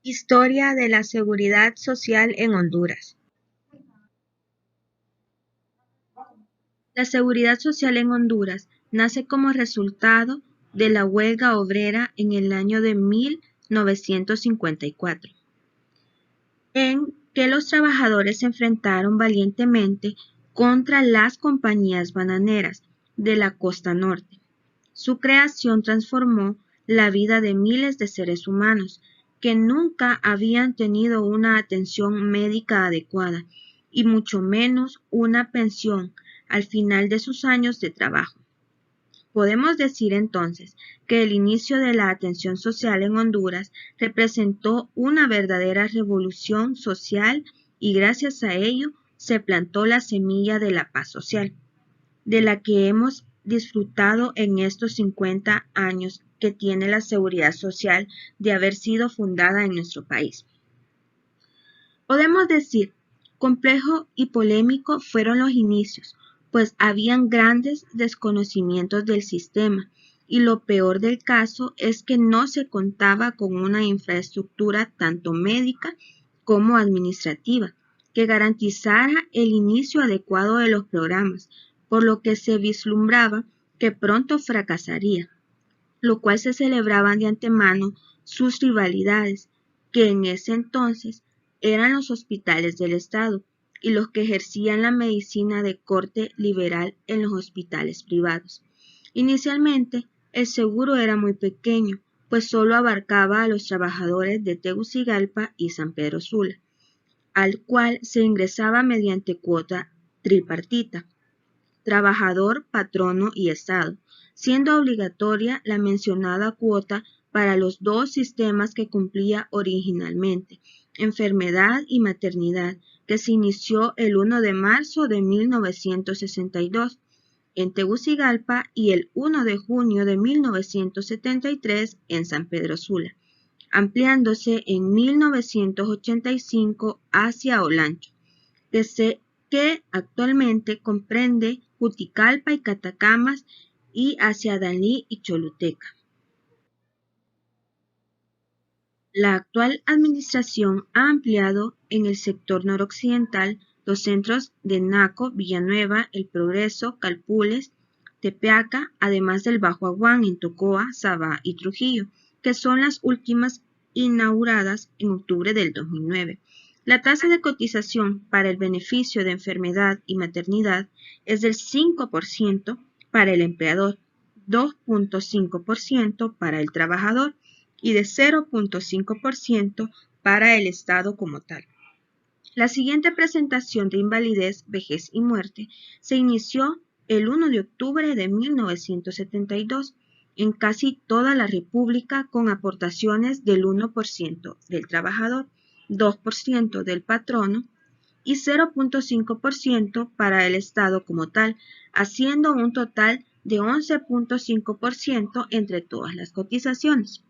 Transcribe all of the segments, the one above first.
Historia de la seguridad social en Honduras. La seguridad social en Honduras nace como resultado de la huelga obrera en el año de 1954, en que los trabajadores se enfrentaron valientemente contra las compañías bananeras de la costa norte. Su creación transformó la vida de miles de seres humanos que nunca habían tenido una atención médica adecuada y mucho menos una pensión al final de sus años de trabajo. Podemos decir entonces que el inicio de la atención social en Honduras representó una verdadera revolución social y gracias a ello se plantó la semilla de la paz social, de la que hemos disfrutado en estos 50 años que tiene la seguridad social de haber sido fundada en nuestro país. Podemos decir, complejo y polémico fueron los inicios, pues habían grandes desconocimientos del sistema y lo peor del caso es que no se contaba con una infraestructura tanto médica como administrativa que garantizara el inicio adecuado de los programas, por lo que se vislumbraba que pronto fracasaría, lo cual se celebraban de antemano sus rivalidades, que en ese entonces eran los hospitales del Estado y los que ejercían la medicina de corte liberal en los hospitales privados. Inicialmente, el seguro era muy pequeño, pues solo abarcaba a los trabajadores de Tegucigalpa y San Pedro Sula, al cual se ingresaba mediante cuota tripartita, trabajador, patrono y Estado, siendo obligatoria la mencionada cuota para los dos sistemas que cumplía originalmente, enfermedad y maternidad, que se inició el 1 de marzo de 1962 en Tegucigalpa y el 1 de junio de 1973 en San Pedro Sula, ampliándose en 1985 hacia Olancho, que actualmente comprende Juticalpa y Catacamas y hacia Danlí y Choluteca. La actual administración ha ampliado en el sector noroccidental los centros de Naco, Villanueva, El Progreso, Calpules, Tepeaca, además del Bajo Aguán en Tocoa, Sabá y Trujillo, que son las últimas inauguradas en octubre del 2009. La tasa de cotización para el beneficio de enfermedad y maternidad es del 5% para el empleador, 2.5% para el trabajador y de 0.5% para el Estado como tal. La siguiente presentación de invalidez, vejez y muerte se inició el 1 de octubre de 1972 en casi toda la República con aportaciones del 1% del trabajador, 2% del patrono y 0.5% para el Estado como tal, haciendo un total de 11.5% entre todas las cotizaciones.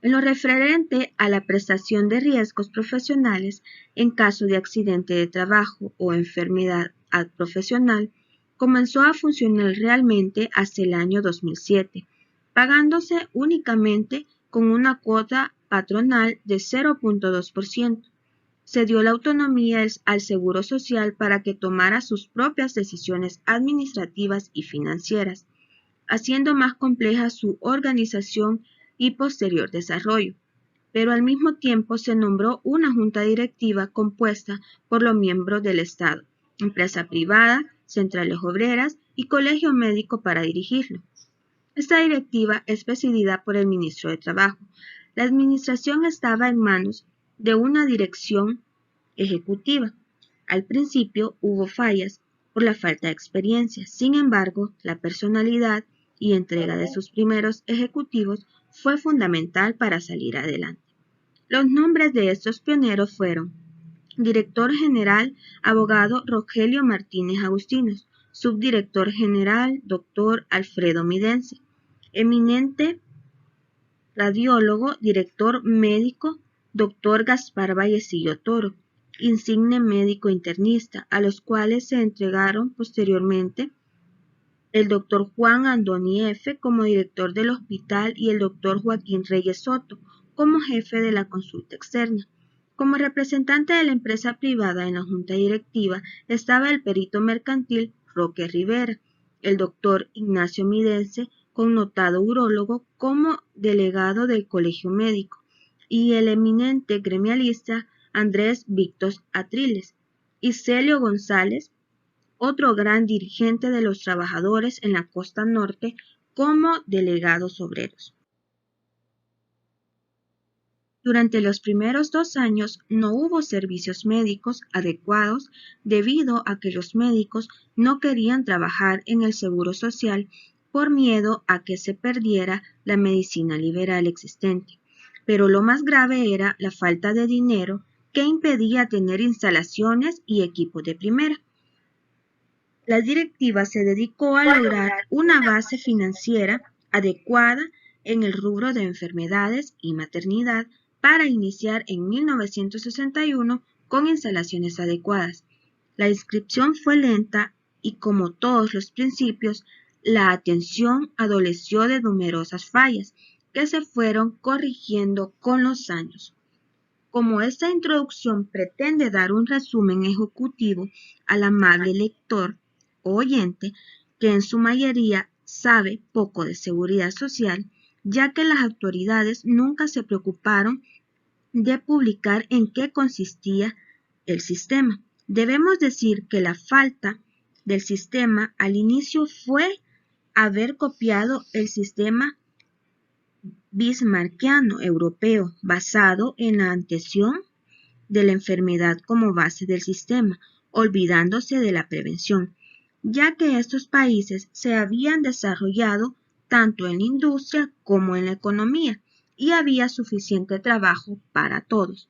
En lo referente a la prestación de riesgos profesionales en caso de accidente de trabajo o enfermedad profesional, comenzó a funcionar realmente hasta el año 2007, pagándose únicamente con una cuota patronal de 0.2%. Se dio la autonomía al Seguro Social para que tomara sus propias decisiones administrativas y financieras, haciendo más compleja su organización y posterior desarrollo, pero al mismo tiempo se nombró una junta directiva compuesta por los miembros del Estado, empresa privada, centrales obreras y colegio médico para dirigirlo. Esta directiva es presidida por el ministro de Trabajo. La administración estaba en manos de una dirección ejecutiva. Al principio hubo fallas por la falta de experiencia, sin embargo, la personalidad y entrega de sus primeros ejecutivos fue fundamental para salir adelante. Los nombres de estos pioneros fueron Director General, abogado Rogelio Martínez Agustinos, Subdirector General, Dr. Alfredo Midense, eminente radiólogo, Director Médico, Dr. Gaspar Vallecillo Toro, insigne médico internista, a los cuales se entregaron posteriormente el Dr. Juan Andoni F. como director del hospital y el Dr. Joaquín Reyes Soto como jefe de la consulta externa. Como representante de la empresa privada en la junta directiva estaba el perito mercantil Roque Rivera, el doctor Ignacio Midense, connotado urólogo, como delegado del Colegio Médico, y el eminente gremialista Andrés Víctor Atriles, y Celio González, otro gran dirigente de los trabajadores en la costa norte, como delegados obreros. Durante los primeros 2 años no hubo servicios médicos adecuados debido a que los médicos no querían trabajar en el Seguro Social por miedo a que se perdiera la medicina liberal existente. Pero lo más grave era la falta de dinero que impedía tener instalaciones y equipos de primera. La directiva se dedicó a lograr una base financiera adecuada en el rubro de enfermedades y maternidad para iniciar en 1961 con instalaciones adecuadas. La inscripción fue lenta y, como todos los principios, la atención adoleció de numerosas fallas que se fueron corrigiendo con los años. Como esta introducción pretende dar un resumen ejecutivo al amable lector o oyente, que en su mayoría sabe poco de seguridad social, ya que las autoridades nunca se preocuparon de publicar en qué consistía el sistema. Debemos decir que la falta del sistema al inicio fue haber copiado el sistema bismarckiano europeo, basado en la atención de la enfermedad como base del sistema, olvidándose de la prevención, ya que estos países se habían desarrollado tanto en la industria como en la economía y había suficiente trabajo para todos.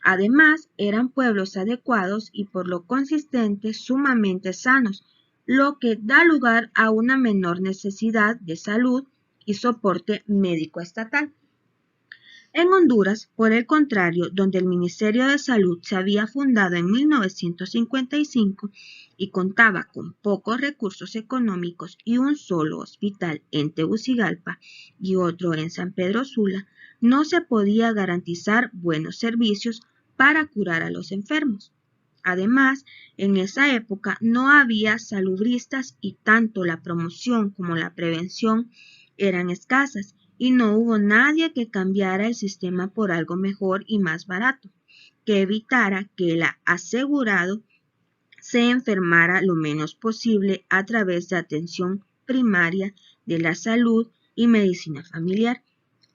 Además, eran pueblos adecuados y por lo consistente sumamente sanos, lo que da lugar a una menor necesidad de salud y soporte médico estatal. En Honduras, por el contrario, donde el Ministerio de Salud se había fundado en 1955 y contaba con pocos recursos económicos y un solo hospital en Tegucigalpa y otro en San Pedro Sula, no se podía garantizar buenos servicios para curar a los enfermos. Además, en esa época no había salubristas y tanto la promoción como la prevención eran escasas y no hubo nadie que cambiara el sistema por algo mejor y más barato, que evitara que el asegurado se enfermara lo menos posible a través de atención primaria de la salud y medicina familiar,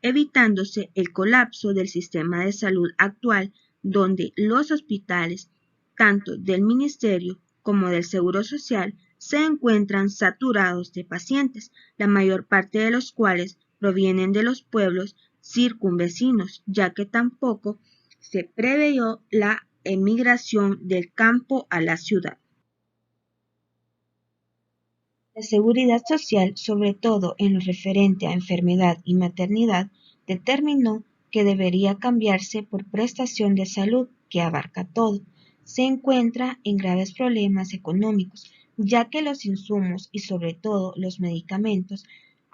evitándose el colapso del sistema de salud actual, donde los hospitales, tanto del Ministerio como del Seguro Social, se encuentran saturados de pacientes, la mayor parte de los cuales provienen de los pueblos circunvecinos, ya que tampoco se preveyó la emigración del campo a la ciudad. La seguridad social, sobre todo en lo referente a enfermedad y maternidad, determinó que debería cambiarse por prestación de salud, que abarca todo. Se encuentra en graves problemas económicos, ya que los insumos y sobre todo los medicamentos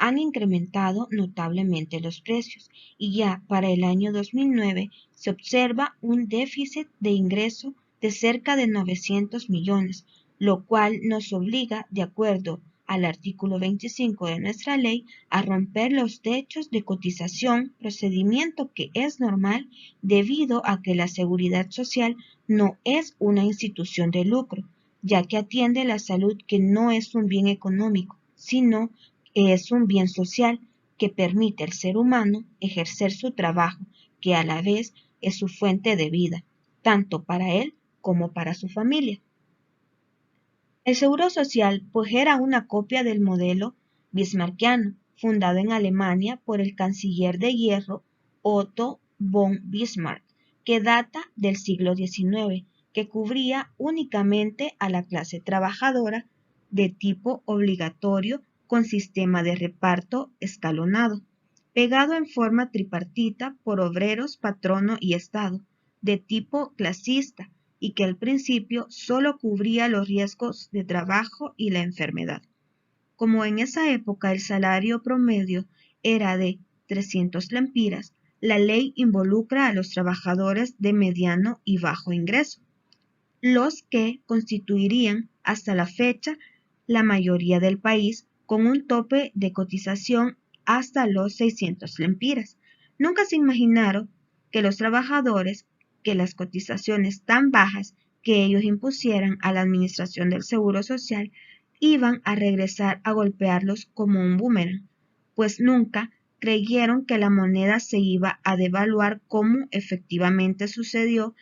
han incrementado notablemente los precios y ya para el año 2009 se observa un déficit de ingreso de cerca de 900 millones, lo cual nos obliga, de acuerdo al artículo 25 de nuestra ley, a romper los techos de cotización, procedimiento que es normal debido a que la seguridad social no es una institución de lucro, ya que atiende la salud, que no es un bien económico, sino que es un bien social que permite al ser humano ejercer su trabajo, que a la vez es su fuente de vida, tanto para él como para su familia. El Seguro Social pues era una copia del modelo bismarckiano, fundado en Alemania por el canciller de hierro Otto von Bismarck, que data del siglo XIX, que cubría únicamente a la clase trabajadora de tipo obligatorio con sistema de reparto escalonado, pegado en forma tripartita por obreros, patrono y Estado, de tipo clasista, y que al principio solo cubría los riesgos de trabajo y la enfermedad. Como en esa época el salario promedio era de 300 lempiras, la ley involucra a los trabajadores de mediano y bajo ingreso, los que constituirían hasta la fecha la mayoría del país, con un tope de cotización hasta los 600 lempiras. Nunca se imaginaron que los trabajadores, que las cotizaciones tan bajas que ellos impusieran a la administración del Seguro Social iban a regresar a golpearlos como un boomerang, pues nunca creyeron que la moneda se iba a devaluar como efectivamente sucedió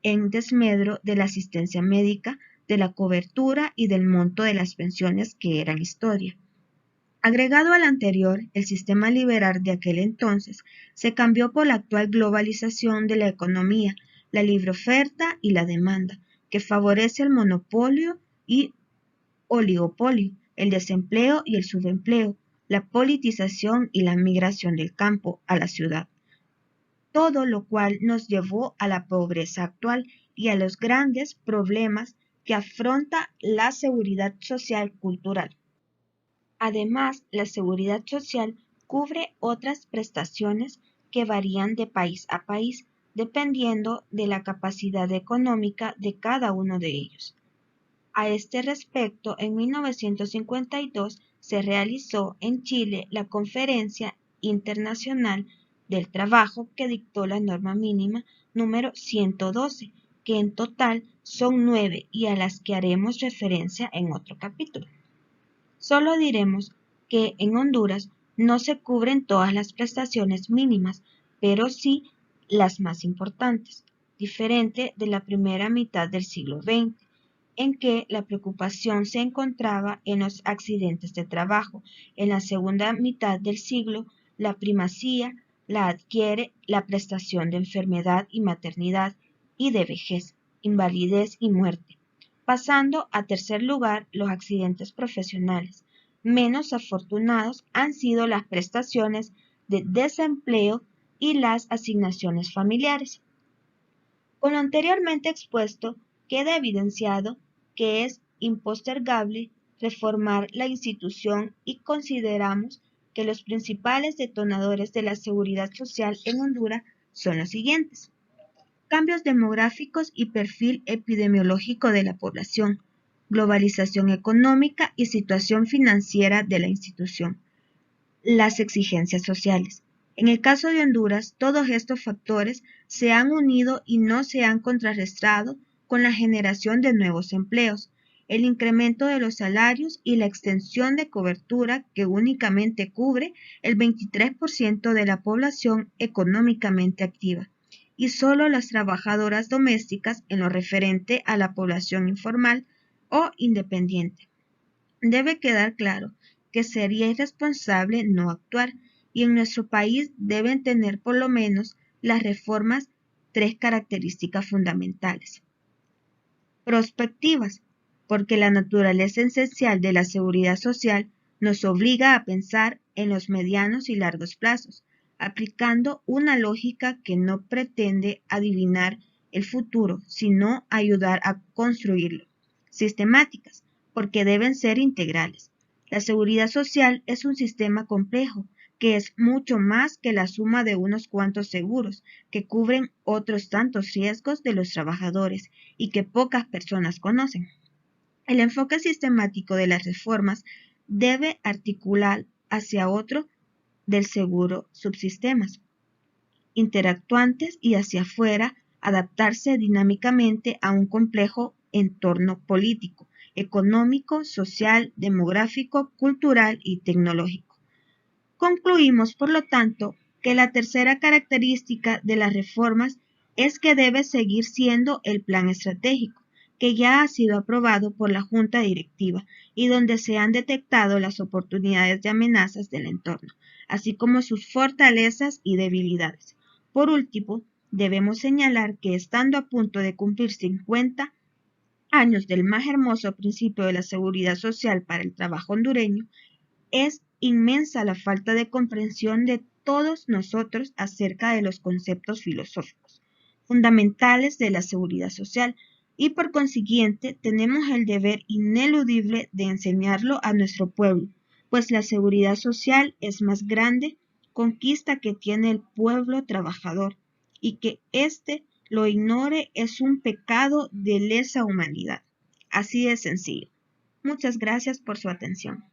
en desmedro de la asistencia médica, de la cobertura y del monto de las pensiones que eran historia. Agregado al anterior, el sistema liberal de aquel entonces se cambió por la actual globalización de la economía, la libre oferta y la demanda, que favorece el monopolio y oligopolio, el desempleo y el subempleo, la politización y la migración del campo a la ciudad. Todo lo cual nos llevó a la pobreza actual y a los grandes problemas que afronta la seguridad social cultural. Además, la seguridad social cubre otras prestaciones que varían de país a país, dependiendo de la capacidad económica de cada uno de ellos. A este respecto, en 1952 se realizó en Chile la Conferencia Internacional del Trabajo que dictó la norma mínima número 112, que en total son 9 y a las que haremos referencia en otro capítulo. Solo diremos que en Honduras no se cubren todas las prestaciones mínimas, pero sí las más importantes, diferente de la primera mitad del siglo XX, en que la preocupación se encontraba en los accidentes de trabajo. En la segunda mitad del siglo, la primacía la adquiere la prestación de enfermedad y maternidad y de vejez, invalidez y muerte, pasando a tercer lugar los accidentes profesionales. Menos afortunados han sido las prestaciones de desempleo y las asignaciones familiares. Con lo anteriormente expuesto, queda evidenciado que es impostergable reformar la institución y consideramos que los principales detonadores de la seguridad social en Honduras son los siguientes: cambios demográficos y perfil epidemiológico de la población, globalización económica y situación financiera de la institución, las exigencias sociales. En el caso de Honduras, todos estos factores se han unido y no se han contrarrestado con la generación de nuevos empleos, el incremento de los salarios y la extensión de cobertura que únicamente cubre el 23% de la población económicamente activa y solo las trabajadoras domésticas en lo referente a la población informal o independiente. Debe quedar claro que sería irresponsable no actuar, y en nuestro país deben tener por lo menos las reformas tres características fundamentales. Prospectivas, porque la naturaleza esencial de la seguridad social nos obliga a pensar en los medianos y largos plazos, aplicando una lógica que no pretende adivinar el futuro, sino ayudar a construirlo. Sistemáticas, porque deben ser integrales. La seguridad social es un sistema complejo, que es mucho más que la suma de unos cuantos seguros, que cubren otros tantos riesgos de los trabajadores y que pocas personas conocen. El enfoque sistemático de las reformas debe articular hacia otro del seguro subsistemas, interactuantes y hacia afuera, adaptarse dinámicamente a un complejo entorno político, económico, social, demográfico, cultural y tecnológico. Concluimos, por lo tanto, que la tercera característica de las reformas es que debe seguir siendo el plan estratégico, que ya ha sido aprobado por la Junta Directiva y donde se han detectado las oportunidades de amenazas del entorno, así como sus fortalezas y debilidades. Por último, debemos señalar que estando a punto de cumplir 50 años del más hermoso principio de la seguridad social para el trabajo hondureño, es inmensa la falta de comprensión de todos nosotros acerca de los conceptos filosóficos fundamentales de la seguridad social y por consiguiente tenemos el deber ineludible de enseñarlo a nuestro pueblo, pues la seguridad social es más grande, conquista que tiene el pueblo trabajador, y que éste lo ignore es un pecado de lesa humanidad. Así de sencillo. Muchas gracias por su atención.